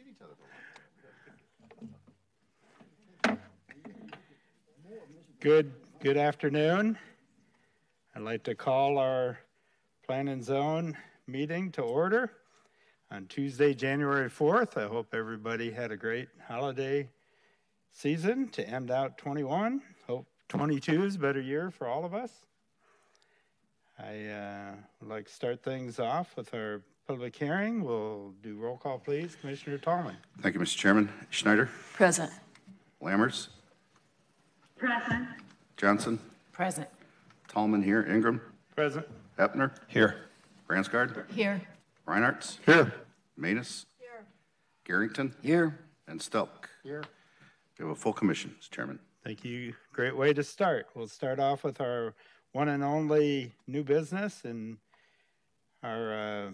each other for Good afternoon. I'd like to call our Plan and Zone meeting to order on Tuesday, January 4th. I hope everybody had a great holiday season to end out 21. Hope 22 is a better year for all of us. I would like to start things off with our public hearing. We'll do roll call, please. Commissioner Tallman. Thank you, Mr. Chairman. Schneider. Present. Lammers. Present. Johnson. Present. Tallman here. Ingram. Present. Hepner. Here. Bransgard. Here. Reinhardt. Here. Manus. Here. Garrington. Here. And Stelk. Here. We have a full commission, Mr. Chairman. Thank you. Great way to start. We'll start off with our one and only new business in our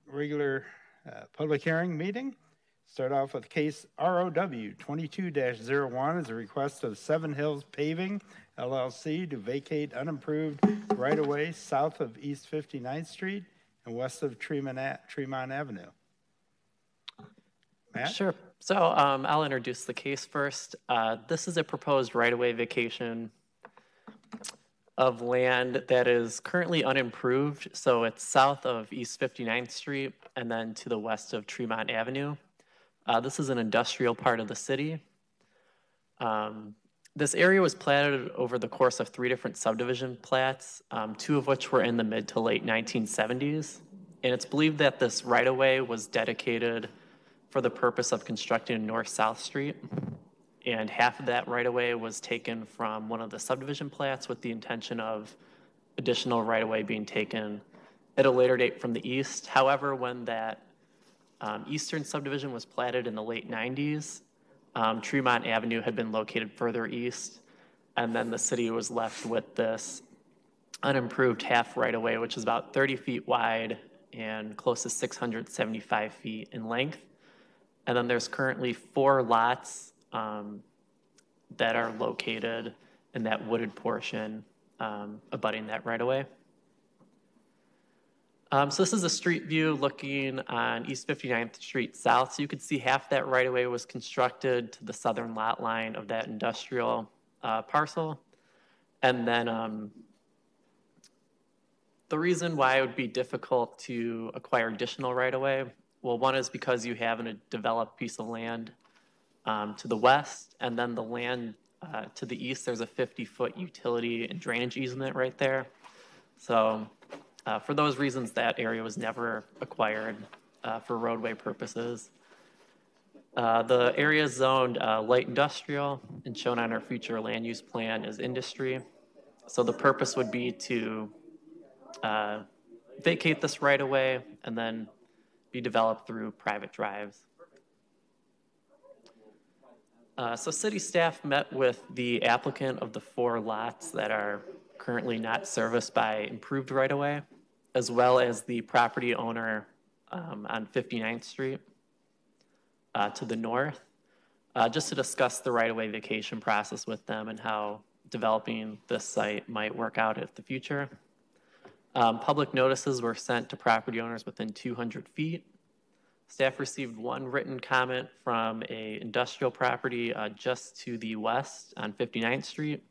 regular public hearing meeting. Start off with case ROW 22-01 is a request of Seven Hills Paving LLC to vacate unimproved right-of-way south of East 59th Street and west of Tremont Avenue. Matt? Sure. So I'll introduce the case first. This is a proposed right-of-way vacation of land that is currently unimproved. So it's south of East 59th Street and then to the west of Tremont Avenue. This is an industrial part of the city. This area was platted over the course of 3 different subdivision plats, 2 of which were in the mid to late 1970s. And it's believed that this right-of-way was dedicated for the purpose of constructing a north-south street. And half of that right-of-way was taken from one of the subdivision plats with the intention of additional right-of-way being taken at a later date from the east. However, when that eastern subdivision was platted in the late 90s, Tremont Avenue had been located further east, and then the city was left with this unimproved half right-of-way, which is about 30 feet wide and close to 675 feet in length. And then there's currently 4 lots that are located in that wooded portion abutting that right-of-way. So this is a street view looking on East 59th Street South. So you could see half that right-of-way was constructed to the southern lot line of that industrial parcel. And then the reason why it would be difficult to acquire additional right-of-way, well, one is because you have a developed piece of land to the west, and then the land to the east, there's a 50-foot utility and drainage easement right there. So for those reasons, that area was never acquired for roadway purposes. The area is zoned light industrial and shown on our future land use plan as industry. So the purpose would be to vacate this right away and then be developed through private drives. So city staff met with the applicant of the 4 lots that are currently not serviced by improved right-of-way, as well as the property owner on 59th Street to the north, just to discuss the right-of-way vacation process with them and how developing this site might work out in the future. Public notices were sent to property owners within 200 feet. Staff received 1 written comment from a industrial property just to the west on 59th Street.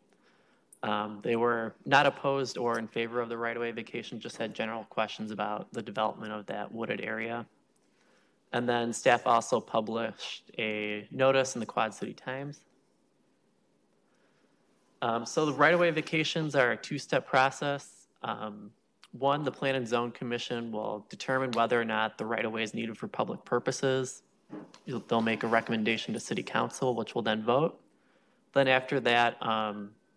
They were not opposed or in favor of the right-of-way vacation, just had general questions about the development of that wooded area. And then staff also published a notice in the Quad City Times. So the right-of-way vacations are a 2-step process. 1, the Plan and Zone Commission will determine whether or not the right-of-way is needed for public purposes. They'll make a recommendation to City Council, which will then vote. Then after that,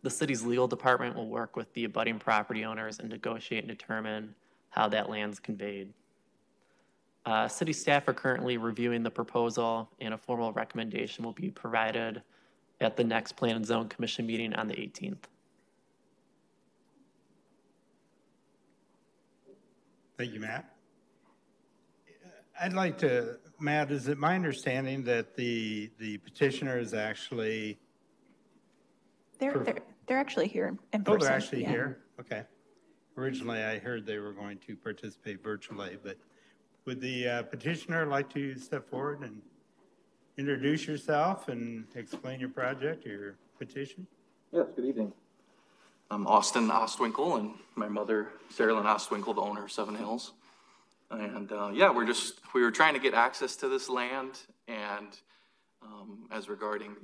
the city's legal department will work with the abutting property owners and negotiate and determine how that land's conveyed. City staff are currently reviewing the proposal, and a formal recommendation will be provided at the next Plan and Zone Commission meeting on the 18th. Thank you, Matt. I'd like to, Matt, is it my understanding that the petitioner is actually... They're actually here in person. Oh, they're actually here? Okay. Originally, I heard they were going to participate virtually, but would the petitioner like to step forward and introduce yourself and explain your project or your petition? Yes, good evening. I'm Austin Ostwinkle, and my mother, Sarah Lynn Ostwinkle, the owner of Seven Hills. And yeah, we were trying to get access to this land, and as regarding,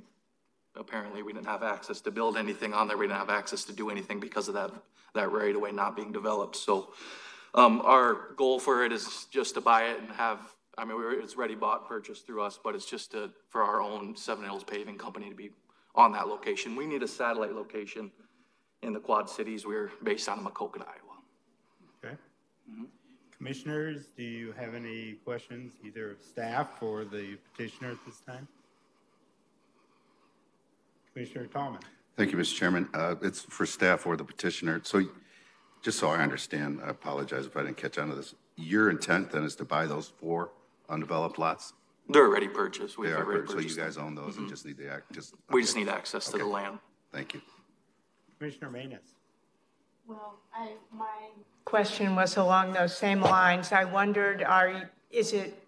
apparently we didn't have access to build anything on there. We didn't have access to do anything because of that right of way not being developed. So our goal for it is just to buy it and have, it's ready bought, purchased through us, but it's just for our own Seven Hills Paving Company to be on that location. We need a satellite location in the Quad Cities. We're based out of Maquoketa, Iowa. Okay. Commissioners, do you have any questions, either of staff or the petitioner at this time? Commissioner Tallman. Thank you, Mr. Chairman. It's for staff or the petitioner. So just so I understand, I apologize if I didn't catch on to this. Your intent then is to buy those 4 undeveloped lots? They're already purchased. They are purchased, so you guys own those and just need the We just need access to the land. Thank you. Commissioner Manus. Well, my question was along those same lines. I wondered, is it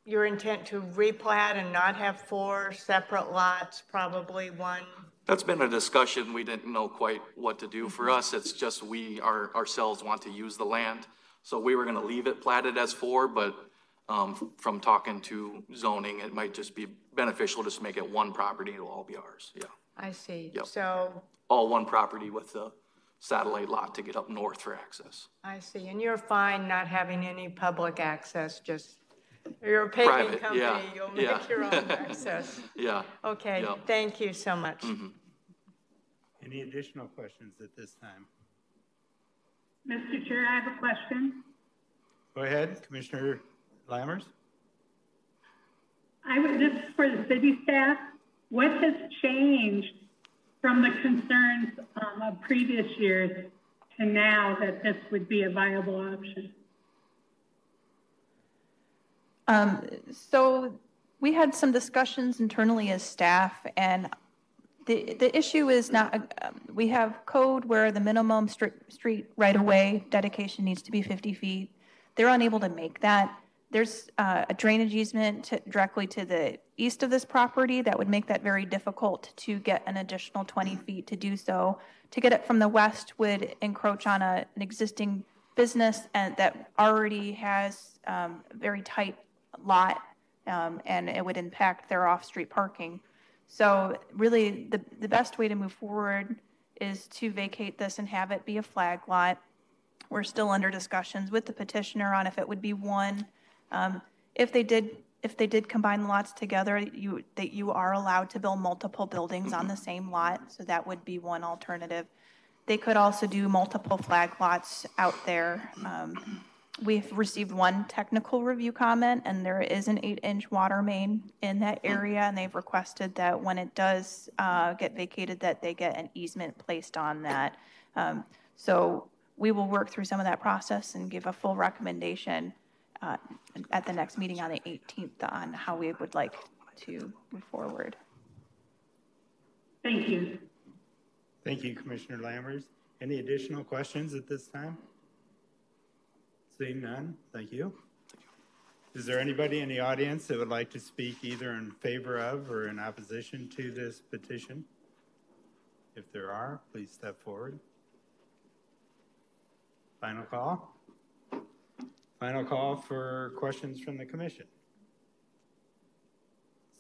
your intent to replat and not have 4 separate lots, probably one? That's been a discussion. We didn't know quite what to do. For us, it's just we ourselves want to use the land. So we were going to leave it platted as 4, but from talking to zoning, it might just be beneficial just to make it one property. It'll all be ours. Yeah. I see. Yep. So all one property with the satellite lot to get up north for access. I see. And you're fine not having any public access, just you're a paving Private, company. yeah, You'll make your own access. Yeah. Okay. Yeah. Thank you so much. Mm-hmm. Any additional questions at this time? Mr. Chair, I have a question. Go ahead, Commissioner Lammers. This is for the city staff. What has changed from the concerns of previous years to now that this would be a viable option? So we had some discussions internally as staff, and the issue is not, we have code where the minimum street right-of-way dedication needs to be 50 feet. They're unable to make that. There's a drainage easement directly to the east of this property that would make that very difficult to get an additional 20 feet to do so. To get it from the west would encroach on an existing business and that already has a very tight lot, and it would impact their off-street parking. So really the best way to move forward is to vacate this and have it be a flag lot. We're still under discussions with the petitioner on if it would be one. If they did combine the lots together, you are allowed to build multiple buildings on the same lot, so that would be one alternative. They could also do multiple flag lots out there. We've received one technical review comment, and there is an 8-inch water main in that area, and they've requested that when it does get vacated, that they get an easement placed on that. So we will work through some of that process and give a full recommendation at the next meeting on the 18th on how we would like to move forward. Thank you. Thank you, Commissioner Lammers. Any additional questions at this time? Seeing none, thank you. Is there anybody in the audience that would like to speak either in favor of or in opposition to this petition? If there are, please step forward. Final call. Final call for questions from the commission.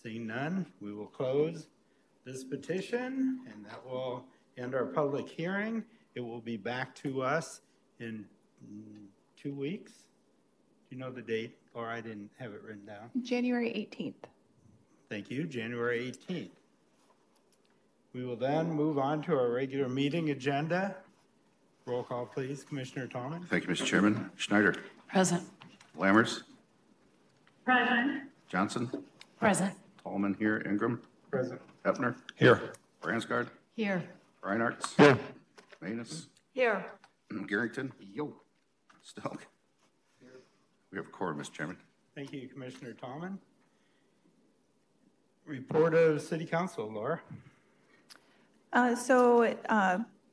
Seeing none, we will close this petition, and that will end our public hearing. It will be back to us in 2 weeks. Do you know the date? Or I didn't have it written down. January 18th. Thank you, January 18th. We will then move on to our regular meeting agenda. Roll call, please. Commissioner Tallman. Thank you, Mr. Chairman. Schneider. Present. Lammers. Present. Johnson. Present. Tallman here. Ingram. Present. Hefner. Here. Bransgard. Here. Reinhardt. Here. Manus. Here. Garrington. Yo. Stelk. We have a quorum, Mr. Chairman. Thank you, Commissioner Tallman. Report of City Council, Laura.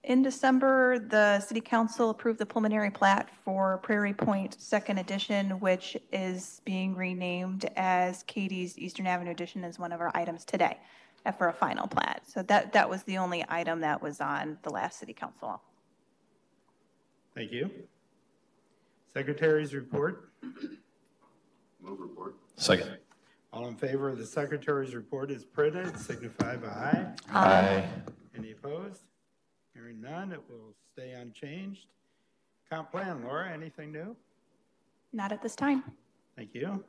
In December, the City Council approved the preliminary plat for Prairie Point Second Edition, which is being renamed as Katie's Eastern Avenue Edition as one of our items today for a final plat. So that was the only item that was on the last City Council. Thank you. Secretary's report. Move report. Second. All in favor of the Secretary's report as printed, signify by aye. Aye. Any opposed? Hearing none, it will stay unchanged. Comp plan, Laura, anything new? Not at this time. Thank you.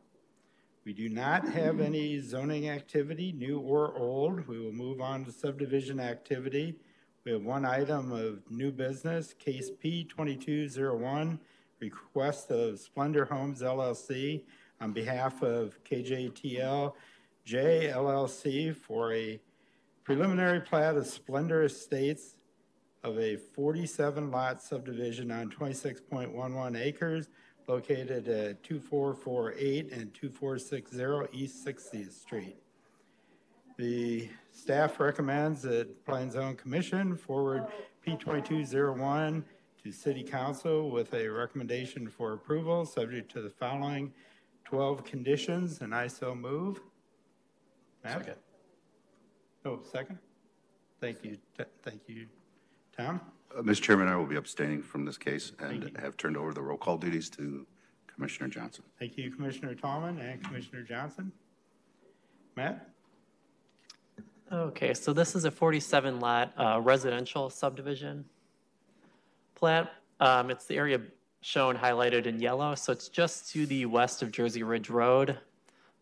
We do not have any zoning activity, new or old. We will move on to subdivision activity. We have one item of new business, case P2201, request of Splendor Homes LLC on behalf of KJTL J LLC for a preliminary plat of Splendor Estates of a 47-lot subdivision on 26.11 acres located at 2448 and 2460 East 60th Street. The staff recommends that Plan Zone Commission forward P2201 to City Council with a recommendation for approval subject to the following 12 conditions, and I so move. Matt? Second. Oh, second? Thank you. Thank you. Tom? Mr. Chairman, I will be abstaining from this case and have turned over the roll call duties to Commissioner Johnson. Thank you, Commissioner Tallman and Commissioner Johnson. Matt? Okay, so this is a 47-lot residential subdivision plat. It's the area shown highlighted in yellow, so it's just to the west of Jersey Ridge Road.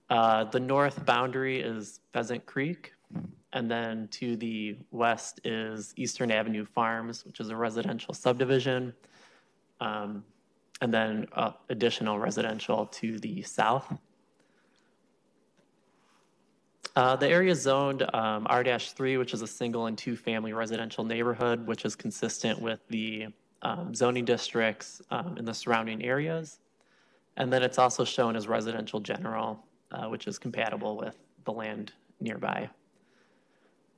The north boundary is Pheasant Creek, and then to the west is Eastern Avenue Farms, which is a residential subdivision, and then additional residential to the south. The area is zoned R-3, which is a single and two-family residential neighborhood, which is consistent with the zoning districts in the surrounding areas. And then it's also shown as residential general, which is compatible with the land nearby.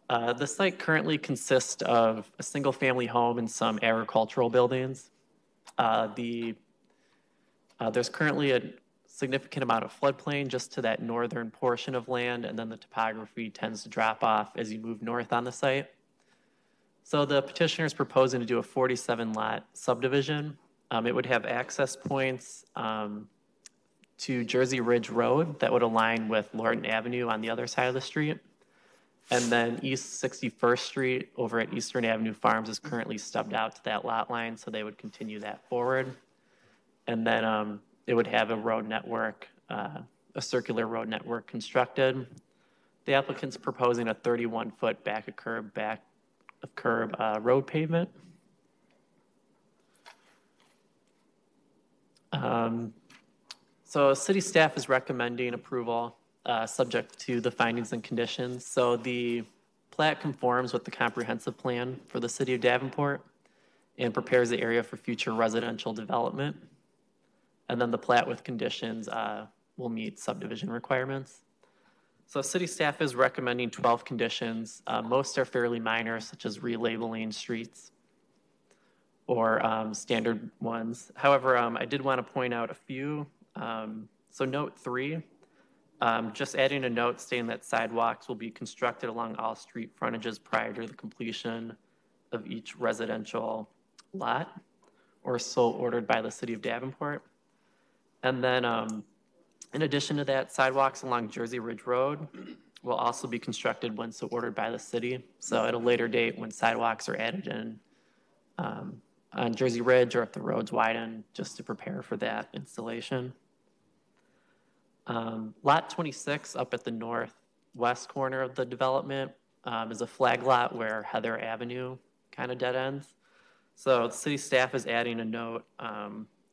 The site currently consists of a single-family home and some agricultural buildings. There's currently a significant amount of floodplain just to that northern portion of land, and then the topography tends to drop off as you move north on the site. So the petitioner is proposing to do a 47-lot subdivision. It would have access points to Jersey Ridge Road that would align with Lorton Avenue on the other side of the street. And then East 61st Street over at Eastern Avenue Farms is currently stubbed out to that lot line, so they would continue that forward. And then it would have a road network, a circular road network constructed. The applicant's proposing a 31-foot back of curb road pavement. So city staff is recommending approval subject to the findings and conditions. So the plat conforms with the comprehensive plan for the city of Davenport and prepares the area for future residential development. And then the plat with conditions will meet subdivision requirements. So city staff is recommending 12 conditions. Most are fairly minor, such as relabeling streets or standard ones. However, I did want to point out a few. So note 3, just adding a note stating that sidewalks will be constructed along all street frontages prior to the completion of each residential lot or so ordered by the city of Davenport. And then in addition to that, sidewalks along Jersey Ridge Road will also be constructed when so ordered by the city. So at a later date when sidewalks are added in on Jersey Ridge or if the roads widen, just to prepare for that installation. Lot 26 up at the northwest corner of the development is a flag lot where Heather Avenue kind of dead ends. So the city staff is adding a note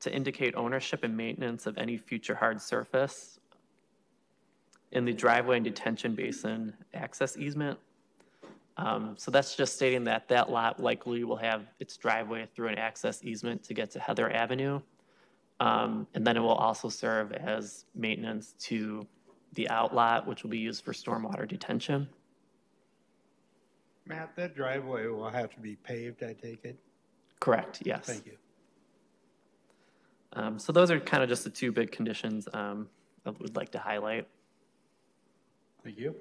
to indicate ownership and maintenance of any future hard surface in the driveway and detention basin access easement. So that's just stating that that lot likely will have its driveway through an access easement to get to Heather Avenue. And then it will also serve as maintenance to the outlot, which will be used for stormwater detention. Matt, that driveway will have to be paved, I take it? Correct, yes. Thank you. So those are kind of just the two big conditions I would like to highlight. Thank you.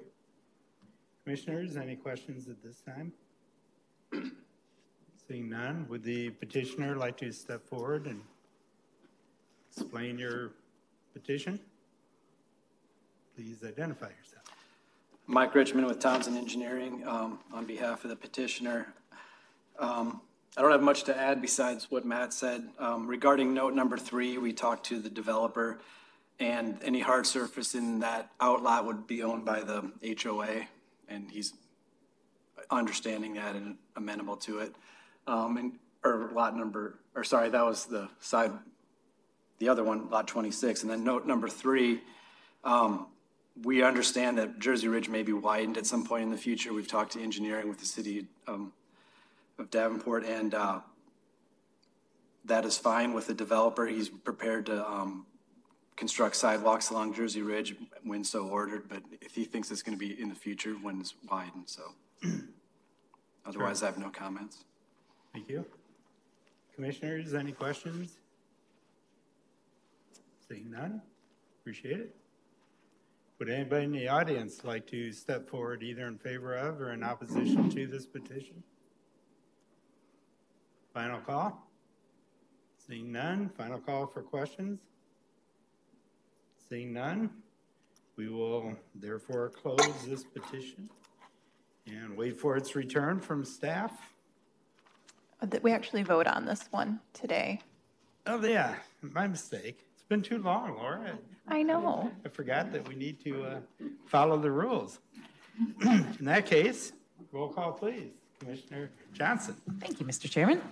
Commissioners, any questions at this time? Seeing none, would the petitioner like to step forward and explain your petition? Please identify yourself. Mike Richmond with Townsend Engineering on behalf of the petitioner. I don't have much to add besides what Matt said. Regarding note number 3, we talked to the developer, and any hard surface in that outlot would be owned by the HOA, and he's understanding that and amenable to it. That was the side, the other one, lot 26. And then note number 3, we understand that Jersey Ridge may be widened at some point in the future. We've talked to engineering with the city of Davenport, and that is fine with the developer. He's prepared to construct sidewalks along Jersey Ridge when so ordered, but if he thinks it's going to be in the future when it's widened, so. Otherwise, sure. I have no comments. Thank you. Commissioners, any questions? Seeing none, appreciate it. Would anybody in the audience like to step forward either in favor of or in opposition to this petition? Final call? Seeing none, final call for questions? Seeing none, we will therefore close this petition and wait for its return from staff. We actually vote on this one today. Oh, yeah, my mistake. It's been too long, Laura. I know. I forgot that we need to follow the rules. In that case, roll call, please. Commissioner Johnson. Thank you, Mr. Chairman.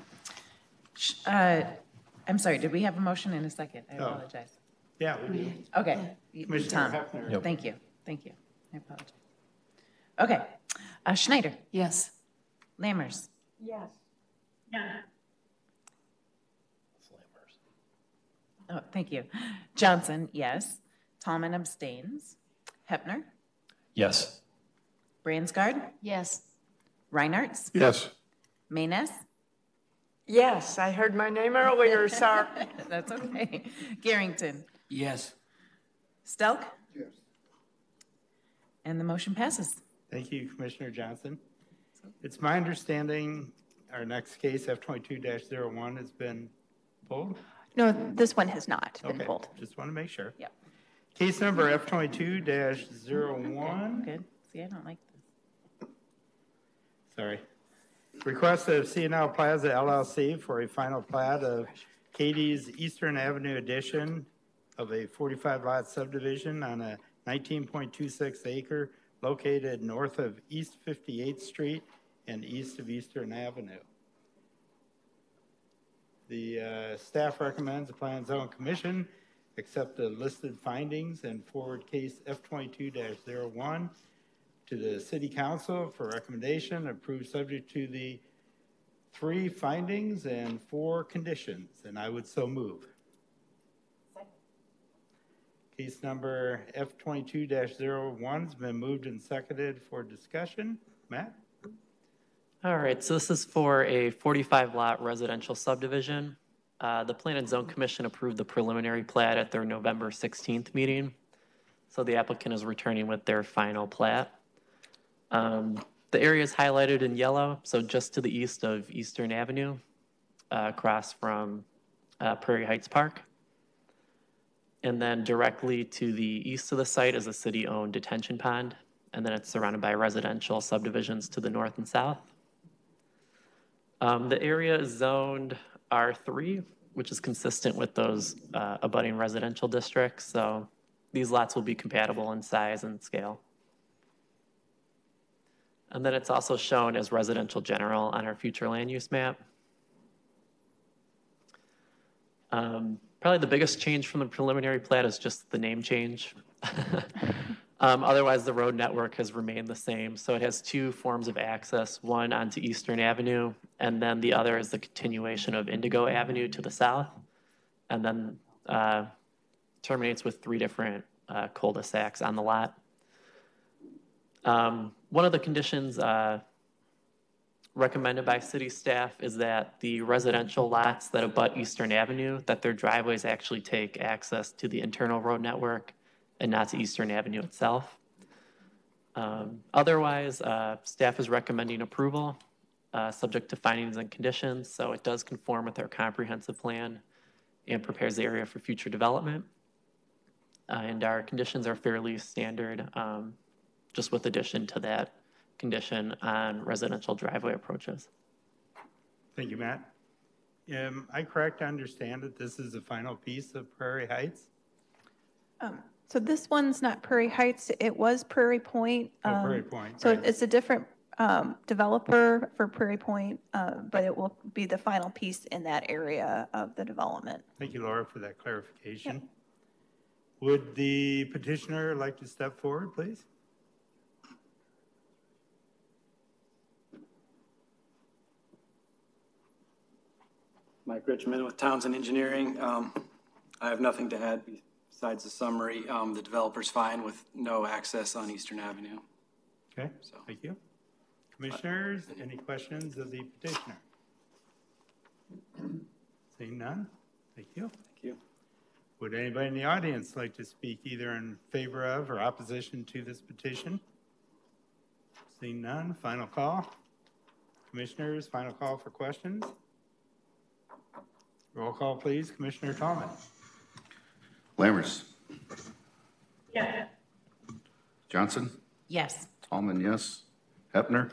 I'm sorry, did we have a motion in a second? I apologize. Yeah, we do. Okay. Commissioner Tom. Hefner. Yep. Thank you. I apologize. Okay. Schneider. Yes. Lammers. Yes. Yeah. Oh, thank you. Johnson, yes. Tallman abstains. Hepner. Yes. Bransgard. Yes. Reinartz. Yes. Mayness. Yes, I heard my name earlier, sir. That's okay. Garrington. Yes. Stelk. Yes. And the motion passes. Thank you, Commissioner Johnson. It's my understanding our next case, F22-01, has been pulled? No, this one has not been Okay, pulled. just want to make sure. Yep. Case number F22-01. Good. See, I don't like this. Sorry. Request of CNL Plaza LLC for a final plat of Katie's Eastern Avenue addition of a 45-lot subdivision on a 19.26 acre located north of East 58th Street and east of Eastern Avenue. The staff recommends the Plan and Zone Commission accept the listed findings and forward case F22-01 to the City Council for recommendation, approved subject to the 3 findings and 4 conditions, and I would so move. Second. Case number F22-01 has been moved and seconded for discussion. Matt? All right, so this is for a 45-lot residential subdivision. The Plan and Zone Commission approved the preliminary plat at their November 16th meeting. So the applicant is returning with their final plat. The area is highlighted in yellow, so just to the east of Eastern Avenue, across from Prairie Heights Park. And then directly to the east of the site is a city-owned detention pond, and then it's surrounded by residential subdivisions to the north and south. The area is zoned R3, which is consistent with those abutting residential districts, so these lots will be compatible in size and scale. And then it's also shown as residential general on our future land use map. Probably the biggest change from the preliminary plat is just the name change. Otherwise, the road network has remained the same. So it has 2 forms of access, one onto Eastern Avenue, and then the other is the continuation of Indigo Avenue to the south, and then terminates with 3 different cul-de-sacs on the lot. One of the conditions recommended by city staff is that the residential lots that abut Eastern Avenue, that their driveways actually take access to the internal road network and not to Eastern Avenue itself. Otherwise, staff is recommending approval, subject to findings and conditions, so it does conform with our comprehensive plan and prepares the area for future development. And our conditions are fairly standard, just with addition to that condition on residential driveway approaches. Thank you, Matt. Am I correct to understand that this is the final piece of Prairie Heights? So this one's not Prairie Heights, it was Prairie Point. Prairie Point, So right. it's a different developer for Prairie Point, but it will be the final piece in that area of the development. Thank you, Laura, for that clarification. Yep. Would the petitioner like to step forward, please? Mike Richmond with Townsend Engineering. I have nothing to add besides the summary. The developer's fine with no access on Eastern Avenue. Okay, so thank you. Commissioners, any questions of the petitioner? Seeing none, thank you. Thank you. Would anybody in the audience like to speak either in favor of or opposition to this petition? Seeing none, final call. Commissioners, final call for questions. Roll call, please. Commissioner Tallman. Lammers. Yes. Johnson. Yes. Tallman, yes. Hepner.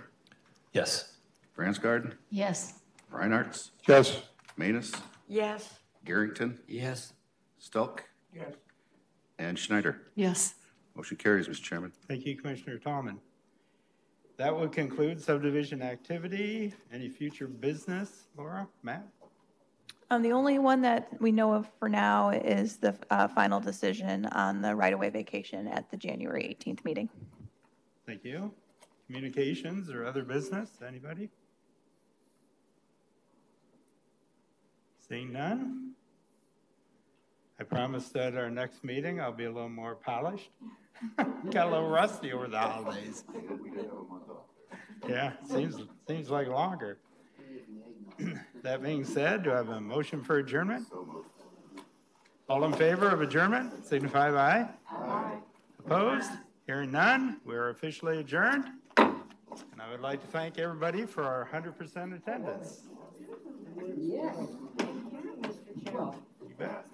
Yes. Bransgard. Yes. Reinhardt. Yes. Manus. Yes. Garrington. Yes. Stelk. Yes. And Schneider. Yes. Motion carries, Mr. Chairman. Thank you, Commissioner Tallman. That would conclude subdivision activity. Any future business, Laura, Matt? The only one that we know of for now is the final decision on the right-of-way vacation at the January 18th meeting. Thank you. Communications or other business, anybody? Seeing none? I promise that our next meeting, I'll be a little more polished. Got a little rusty over the holidays. Yeah, seems like longer. That being said, do I have a motion for adjournment? All in favor of adjournment, signify by aye. Aye. Opposed? Hearing none, we're officially adjourned. And I would like to thank everybody for our 100% attendance. You bet.